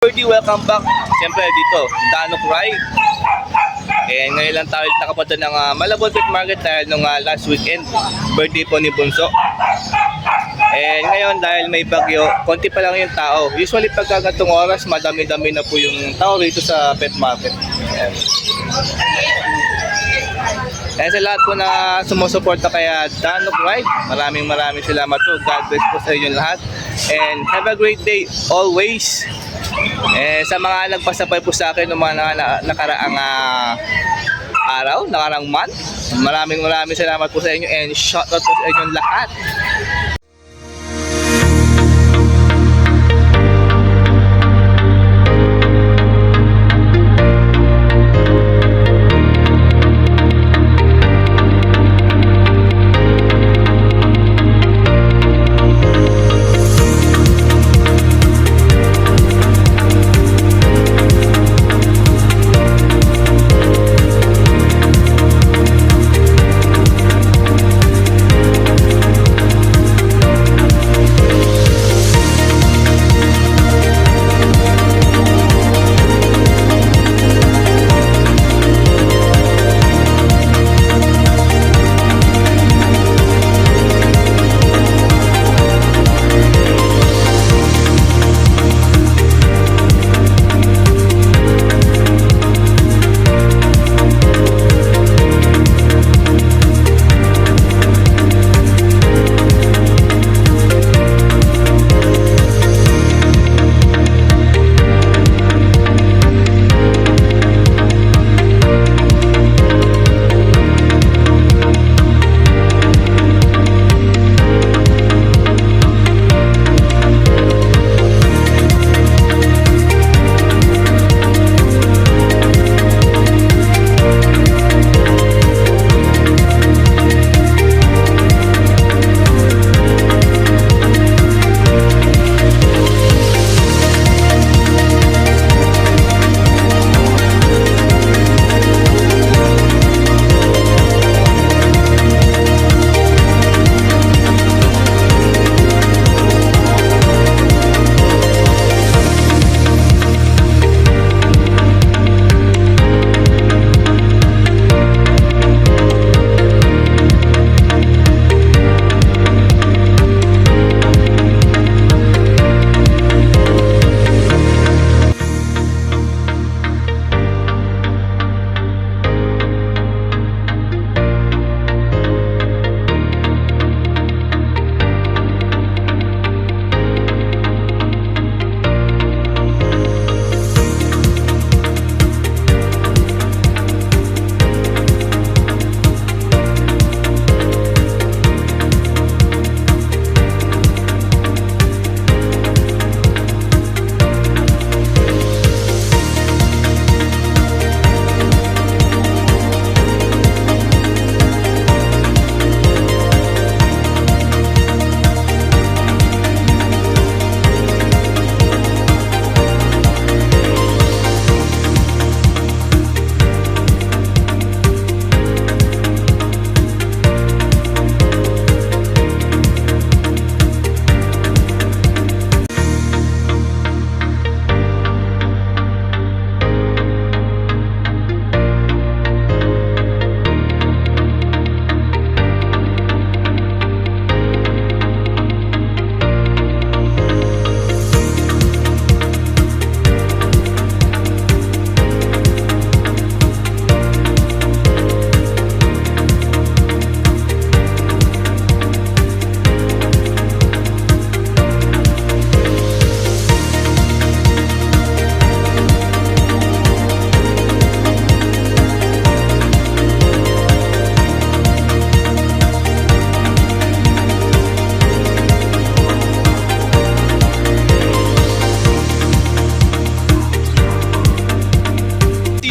Welcome back siyempre dito, Danok Ride. Ngayon lang tayo nakapunta ng Malabon Pet Market dahil nung last weekend, birthday po ni Bunso. Ngayon dahil may bagyo, konti pa lang yung tao. Usually pagkagatong oras, madami-dami na po yung tao rito sa pet market. Kaya sa lahat po na sumusuporta kaya Danok Ride, maraming salamat po. God bless po sa inyo lahat. And have a great day always. Sa mga nagpasabay po sa akin ng mga nakaraang araw, nakaraang month, maraming salamat po sa inyo and shoutout po sa inyong lahat.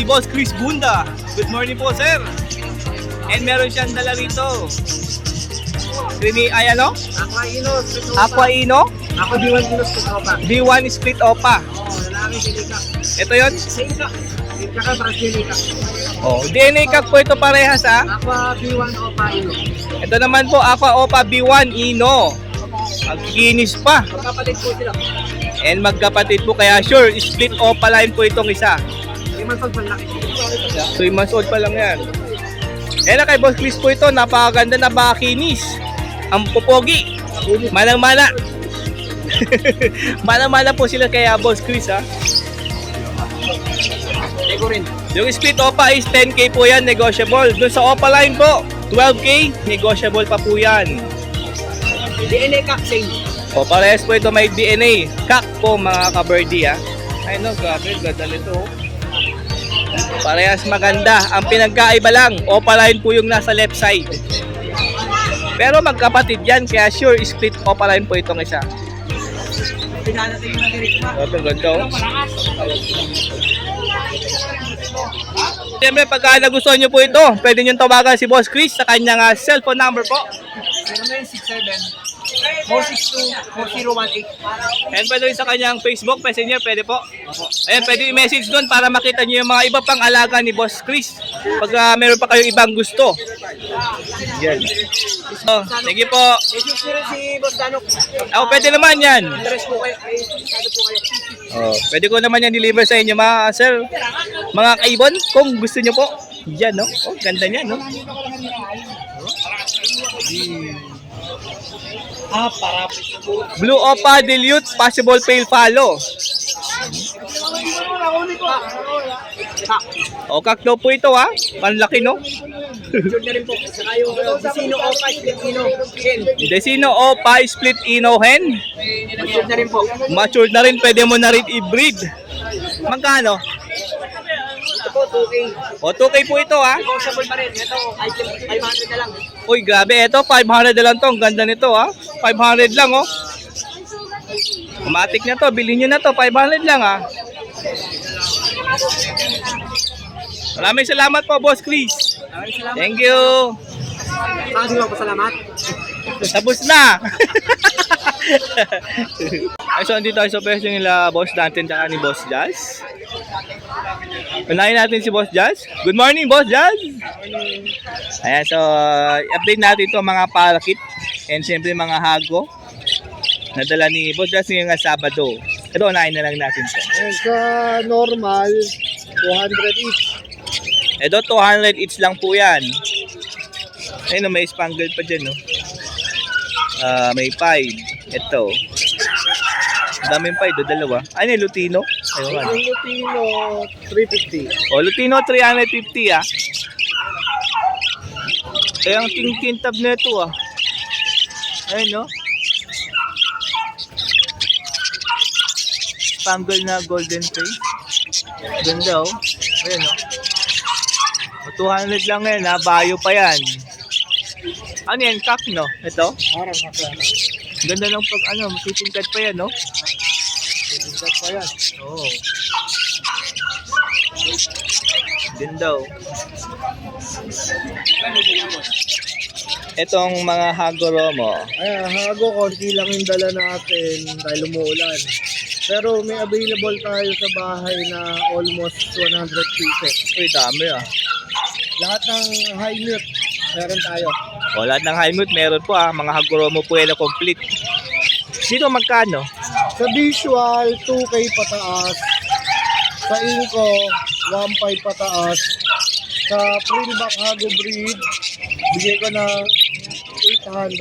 Boss Chris Bunda. Good morning po, sir. And meron siyang dala rito. Ay ano? Aqua Ino. Ako B1 split opa. B1 split opa. Lalaki sinika. Ito yon? Sinika. Sinika ka para sinika. DNA kak po ito parehas ha? Aqua B1 opa ino. Ito naman po Aqua Opa B1 Ino. Ang kinis pa. Magkapalit po sila. And magkapatid po, kaya sure, split opaline po itong isa. 3 months old, malaki. 3 months old pa lang yan. Eh na kay Boss Chris po ito, napakaganda na bakinis. Ang pupogi. Manang-mana. Manang-mana po sila kaya Boss Chris ha. Ego rin. Yung split opa is 10k po yan, negotiable. Doon sa opaline po, 12k, negotiable pa po yan. DNA cock, same. O parehas po ito may DNA. Kak po mga ka-birdie ha. Ay no, grabe, ganda nito. Parehas maganda. Ang pinagkaiba lang, opaline po yung nasa left side. Pero magkapatid yan, kaya sure split opaline po itong isa. Tingnan natin yung nag-direct na. Grabe, ganda oh. Siyempre, pagka nagustuhan nyo po ito, pwede nyo tawagan si Boss Chris sa kanyang cellphone number po. 0967-462-4018. And pwede rin sa kanyang Facebook, Messenger, pwede po. Ayan, pwede i-message doon para makita nyo yung mga iba pang alaga ni Boss Chris. Pag meron pa kayong ibang gusto. Yan. So, thank you po. Message nyo rin si Boss Danok. Ako, pwede naman yan. Interest po kayo. Ay, interesado po kayo. Oh, pwede ko naman yan deliver sa inyo mga sir. Mga kaibon, kung gusto nyo po. Yan, no? Oh, ganda niyan, no? Blue Opa Dilute, possible fail follow. O, kaklo po ito, ha? Panlaki, no? Jud na rin po. Saka yung Desino Opa Filipino Hen. Desino Opa Split Ino Hen. Jud na rin po. Matured na rin, pwede mo na rin i-breed. Magkano? Ito po, 2K. O, 2K po ito, ha? Negotiable pa rin. Ito, 500 na lang. Uy, grabe. Ito, 500 na lang to. Ang ganda nito, ha? 500 lang, oh. Automatic na to. Bilhin nyo na to. 500 lang, ha? Maraming salamat po, Boss Chris. Maraming salamat. Thank you. Saan sila po, salamat. Tapos na. Ay, so, andito tayo sa pwesto nila Boss Dante at ni Boss Jazz. Unahin natin si Boss Jazz. Good morning, Boss Jazz. Ayan, so, update natin ito mga parakit and siyempre mga hago. Nadala ni Boss Jazz ngayong Sabado. Ito, unahin na lang natin ito. Ayan, sa normal, 200 each. Ito, 200 each lang po yan. Ayun, may spangled pa dyan, no? May 5. Ito. Daming 5, dalawa. Ano yung Lutino? Ayun nga. Yung Lutino, 350. O, Lutino, 350, ah. Kaya ang king-kintab na ito, ah. Ayun, no? Spangled na golden face. Ganda, oh. Ayun, no? 200 lang yan, ha? Bayo pa yan. Ano yan? Kak, no? Ito? Parang kaklaro. Ganda ng pag, matitingkad pa yan, no? Tingkat pa yan. Oo. Ganda, oh. Itong mga Hagoromo. Ayan, hago, konti lang yung dala natin dahil umuulan. Pero may available tayo sa bahay na almost 100 pieces. Uy, dami, ah. Lahat ng high mute, meron tayo. O, lahat ng high mute meron po, ah. Mga Hagoromo po yan na complete. Dito magkano? Sa visual, 2K pataas. Sa inko, 1.5 pataas. Sa Prillback Hago breed, bigay ko ng 800.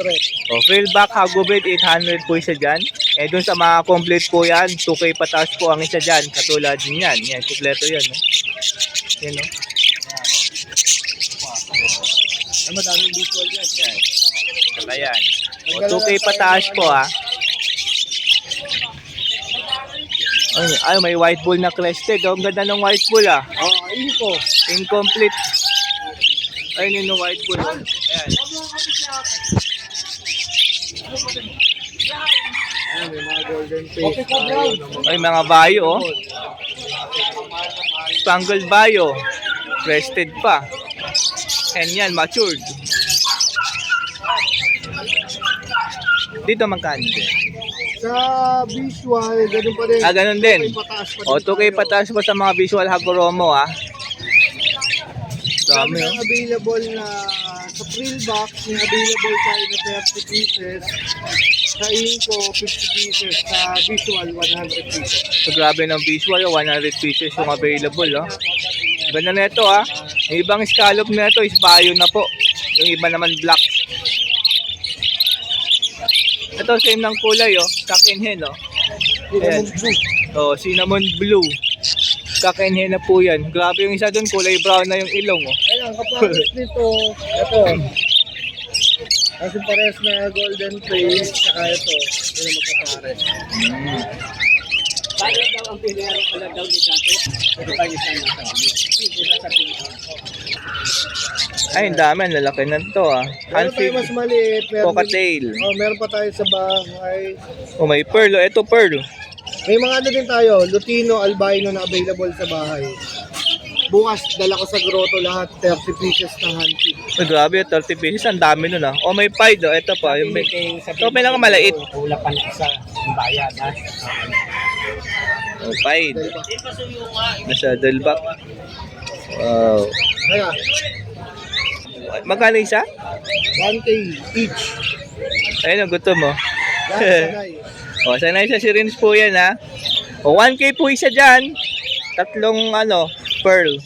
O, Frillback Hago breed, 800 po isa dyan. Eh, dun sa mga complete po yan, 2K pataas po ang isa dyan. Katulad din yan. Yan, kompleto yan, no? Yan, no? Ay, madaming visual yan. Yan. Saka yan. O, 2K pataas po, ah. Ay, may white bull na crested. Oh, ang ganda ng white bull, ah. Inko. Incomplete. Ayun yung white bull. Oh. Ayan. Ayan, may mga golden face. Ay, mga bayo, oh. Spangled bayo. Crested pa. And yan, matured. Dito magkano din? Sa visual, ganun pa rin. Ganun din. 2K pataas pa O, 2K pataas pa sa mga visual Hagoromo, ah. Dami Dami, oh. available na sa Prillbox, may available tayo na 30 pieces. Sa Inco, 50 pieces. Sa Visual, 100 pieces. So, grabe ng visual, 100 pieces yung available, oh. Ganda na ito, ah. Yung ibang scallop na ito is bio na po. Yung iba naman black. Ito, same ng kulay, oh. Cock and hen, oh. Ayan. Oh, cinnamon blue. Cock and hen na po yan. Grabe yung isa dun, kulay brown na yung ilong, oh. Ayan, kapares nito, ito. Kasi pares na golden face, saka ito. Yun ang magkapares. Bakit daw ang pinero pala daw ni dati? Ito pa yung sana sa amin. Ay, ang dami. Ang lalaki na ito, ah. Meron tayo mas maliit. Cockatail. Meron pa tayo sa bahay. Oh, may pearl, oh. Ito, pearl. May mga ano din tayo, Lutino, Albino na available sa bahay. Bukas, dala ko sa grotto lahat, 30 pieces na hanti. Oh, grabe, 30 pieces. Ang dami nun, ah. Oh, may pied, oh. Ito pa. Yung may... Ito, pinakamaliit. Kulang pa ng isa. Yung bayad, ha? Oh, pied. Nasa Delbac. Wow. Kaya, Magkano isa? 1K each. Ayun, ang gutom mo. Yan, sanay. O, sanay sa syringe po yan, ha. O, 1K po isa dyan. Tatlong, pearl.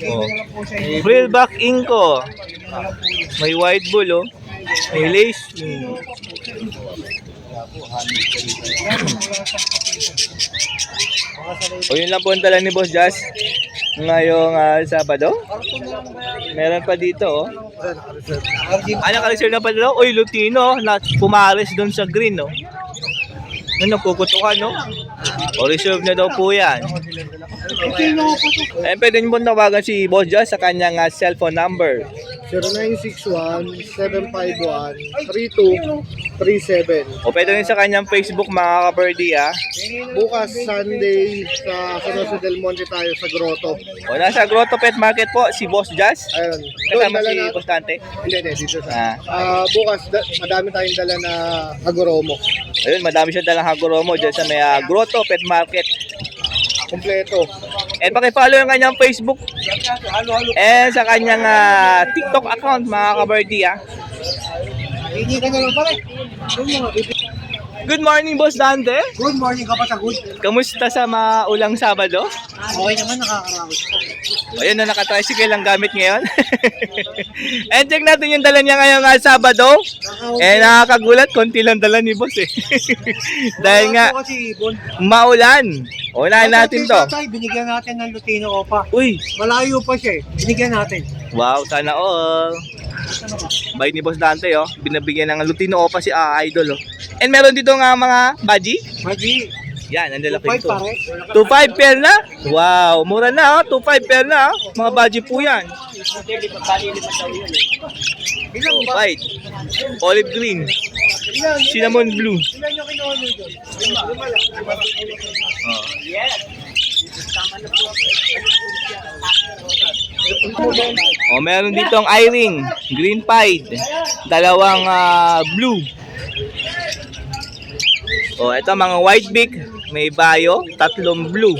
O, Frillback Inco. May white bull, oh. May lace. O, yun lang po ang dala ni Boss Jazz ngayong Sabado. Meron pa dito, oh. Naka-reserve na pa daw. Uy, Lutino, na pumares doon sa green, no? Napukutukan, no? O, reserve na daw po yan. Eh, pwede nyo po tawagan si Boss Jazz sa kanyang cellphone number. 0961-751-3237. O, pwede rin sa kanyang Facebook, mga ka-birdie, ah. Bukas, Sunday, sa San Jose del Monte tayo sa grotto. O, nasa Grotto Pet Market po, si Boss Jazz. Ayun. Kasama Dala si na- Boss Dante. Hindi, dito sa... Ah. bukas, madami tayong dala na agoromo. Ayun, madami siya dalang hagoromo dyan sa may Grotto Pet Market. Kompleto. And paki-follow yung kanyang Facebook and sa kanyang TikTok account, mga ka-birdie, ah. Hindi ka na lang pala. Good morning, Boss Dante. Good morning, kapatagod. Kamusta sa maulang Sabado? Okay naman, nakakaraos po. Ayun na, naka-tricycle ang gamit ngayon. And check natin yung dala niya ngayong Sabado. Eh, nakakagulat, konti lang dala ni Boss, eh. Dahil nga, Kasi, Bon, maulan. Unahin natin to. Binigyan natin ng Lutino Opa. Uy, Malayo pa siya eh. Binigyan natin. wow, sana all. Bait ni Boss Dante, oh. Binabigyan ng Lutino Opa si Idol, oh. And meron dito nga mga baji. Magi, Yan, ang lalaki 2.5 ito. pare. 2.5 pair na? Wow, mura na, oh. 2.5 pair na, oh. Mga baji po yan. Ilan ba? White, olive green, cinnamon blue. Ilan yung kinuha nyo doon? Oh. Oh, meron ditong eye-ring, green pied, dalawang blue. Oh, ito mga white beak, may bayo, tatlong blue.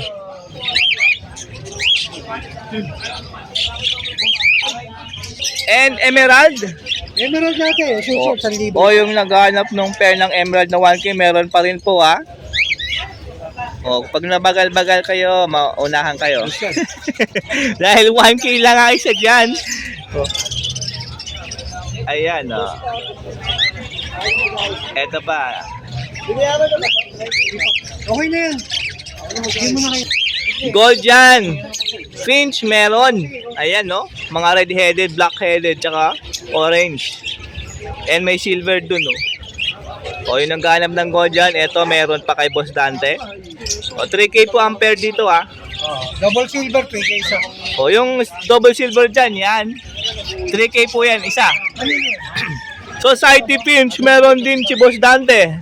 And emerald. Emerald natin. Oh, Susunod, 1,000. oh, yung naghahanap ng pair ng emerald na 1K, meron pa rin po, ha. Oh, pag nabagal-bagal kayo, maunahan kayo. Dahil 1K lang ang isa dyan. Oh. Ayan, oh. Eto pa. Okay na yan. Hindi mo na kayo. Gold yan. Finch meron. Ayan, no? Mga red-headed, black-headed, tsaka orange. And may silver dun, no? O, yun ang ganap ng gold dyan. Eto, meron pa kay Boss Dante. O, 3K po ang pair dito, ha? Double silver, 3K isa. O, yung double silver dyan, yan. 3K po yan, isa. Society Finch, meron din si Boss Dante.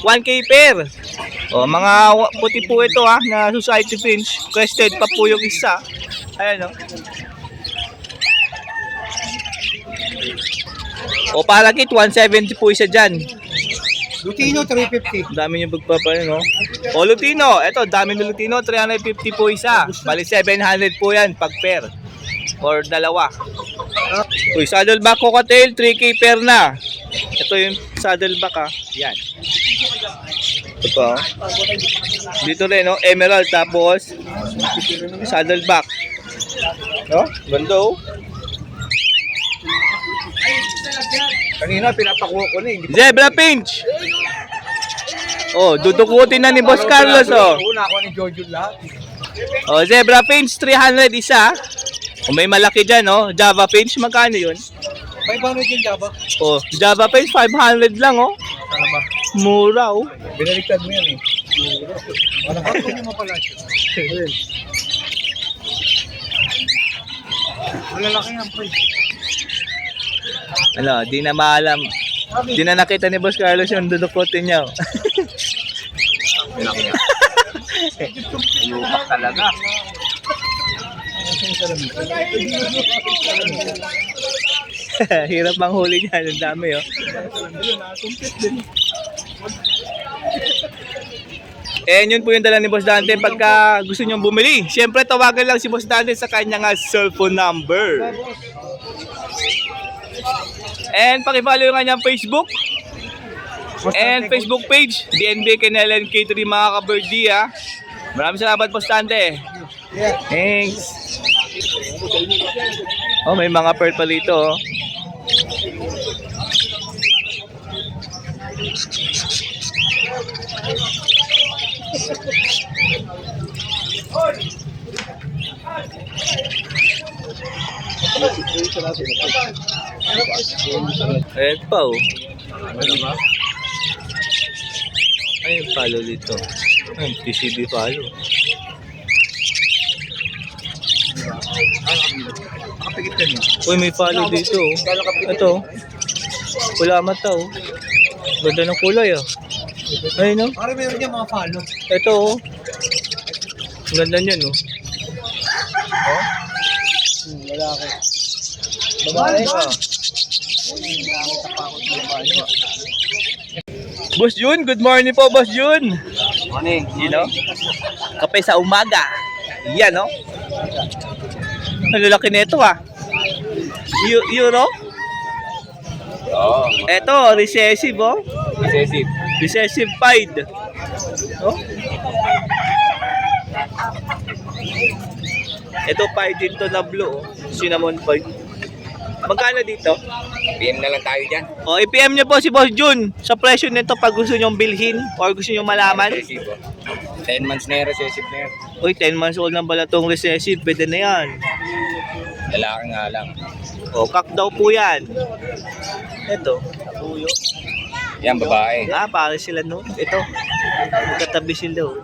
1K pair. O, mga puti po ito, ha, na Society Finch. Crested pa po yung isa. Ayan, no? O, Paragit, 170 po isa dyan. Lutino, 350. Dami yung pagpapain, no? O, Lutino. Ito, dami ng Lutino. 350 po isa. Bali, 700 po yan pag pair. Or dalawa. Uy, saddleback cocktail, 3K per na. Ito yung saddleback ha. Yan. Ito pa oh. Dito rin oh, emerald tapos saddleback. No? Ganda oh. Kanina pinapakuha ko na, hindi Zebra pinch. Oh, dudukutin na ni Boss Carlos oh. Una ako ni Jojo lahat. Oh, zebra pinch 300 isa. Oh, may malaki diyan oh. Java pinch magkano 'yun? 500 yung Java. Oh, Java pinch 500 lang oh. Ano ba? Mura oh. Binaliktad mo yan eh. Ano ba? Kunin mo pala siya. Malalaki yan, pre. Ano, di na maalam. Di na nakita ni Boss Carlos yung dudukutin niya oh. Ayupak talaga. Hirap manghuli niya, ang dami oh. And yun po yung dala ni Boss Dante pagka gusto nyo bumili. Siyempre tawagan lang si Boss Dante sa kanyang cellphone number. And pakifollow yung kanyang Facebook and Facebook page, DNB Canelen K3 mga ka-birdie ha. Maraming salamat Boss Dante. Thanks. Oh, may mga pearl pa dito oh. Ayan pa oh. Ay, yung palo dito. Ay, TCB palo. Nakapigit ka niyo. Uy, may palo dito oh. Ito oh. Wala mata oh. Ganda ng kulay oh. Ay no. Pare meron niya mga follow. Ito oh. Ganda niyan oh. Oh? Wala ako. Babae ka. Boss Jun, good morning po Boss Jun. Morning. You know? Kape sa umaga. Yan no? Ang lalaki nito ah. Euro? Oo. Ito, recessive oh. Excessive. Recessive pied. Oh? Ito pied dito na blue oh. Cinnamon pied. Magkano dito? PM na lang tayo dyan. O, i-PM nyo po si Boss Jun sa presyo nito pag gusto nyong bilhin or gusto nyong malaman. Recessive. 10 months na yung recessive na yan. Uy, 10 months old na pala itong recessive. Pwede na yan. Lalaki nga lang. O, kak daw po yan. Ito. Puyo. Yan, babae. Ah, pare sila no. Ito. Magkatabi sila. Oh.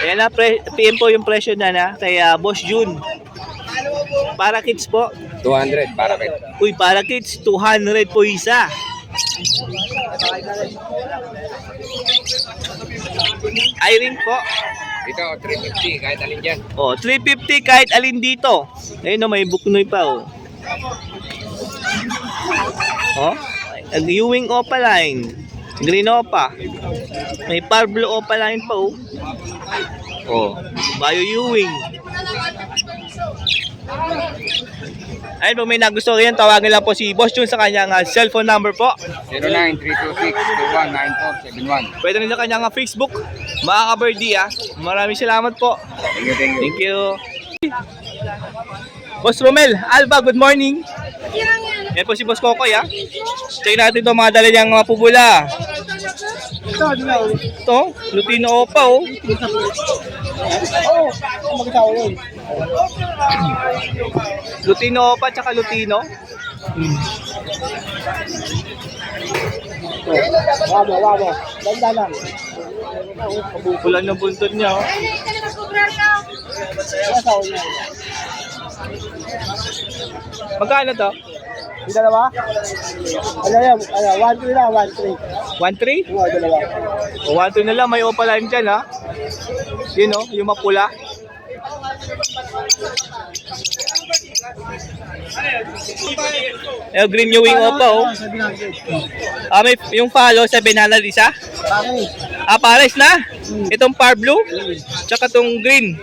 Ayan na, PM po yung presyo na na kay Boss Jun. Para kids po. 200 para kayo. Uy, para kids, 200 po isa. Irene po. Ito, 350 kahit alin dyan. Oh, 350 kahit alin dito. Ayun oh, may buknoy pa oh. Oh, Ewing opaline. Green opa. May Parblo opaline pa oh. Oh, Bio Ewing. Ayun po, may nagustuhan yan, tawagan lang po si Boss Jun sa kanyang cellphone number po. 09-326-219471. Pwede rin sa kanyang Facebook. Mga ka-birdie ah. Maraming salamat po. Thank you, thank you. Thank you. Boss Romel, Alba, good morning. Yan po si Boss Kokoy ah. Check natin ito mga dala niyang mga pubula. Ito, Lutino Opa oh. Lutino Opa tsaka Lutino. Wabo. Ganda lang. Pulan ng buntot niya oh. Magkano to? Yung dalawa? Ano yan? 1-3 lang, 1-3. 1.3? Oo, dalawa. O 1.2 na lang, may opaline dyan ha. Yun oh, yung mapula. Eh, green yung wing opa oh. Ah, may yung follow 700 isa? Bakit? Pares na. Itong par blue, tsaka itong green.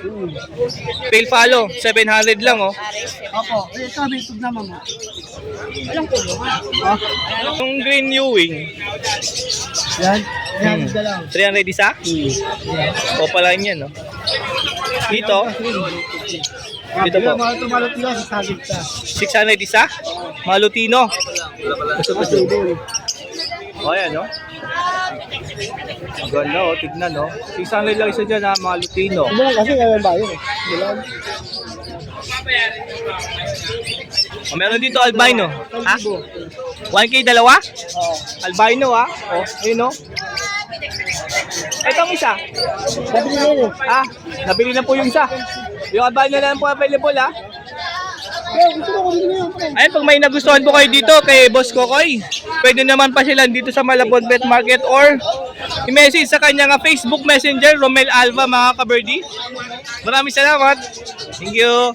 Pale follow, 700 lang oh. Opo, ito bitog naman mo. Yung green Ewing, Yan, yan ka lang. 300 isa? O pala yan no. Dito, dito po, Mga tumalot nila sa sagit ka. 600 isa? Malutino. O yan no. Ang ganda oh, tignan no. 600 lang isa dyan ha, Malutino. Hindi lang kasi ngayon ba yun eh. Bilang. O, meron dito albino. Ha? 1K dalawa? Oo. Albino ha? O, ayun no. Itong isa. Sabi nila yun eh. Ah, nabili na po yung isa. Yung albino na lang po available ha. Gusto ko din yun. Ayun, pag may nagustuhan po kayo dito kay Boss Kokoy, pwede naman pa sila dito sa Malabon Pet Market or i-message sa kanyang Facebook Messenger, Romel Alva mga ka-birdie. Maraming salamat. Thank you.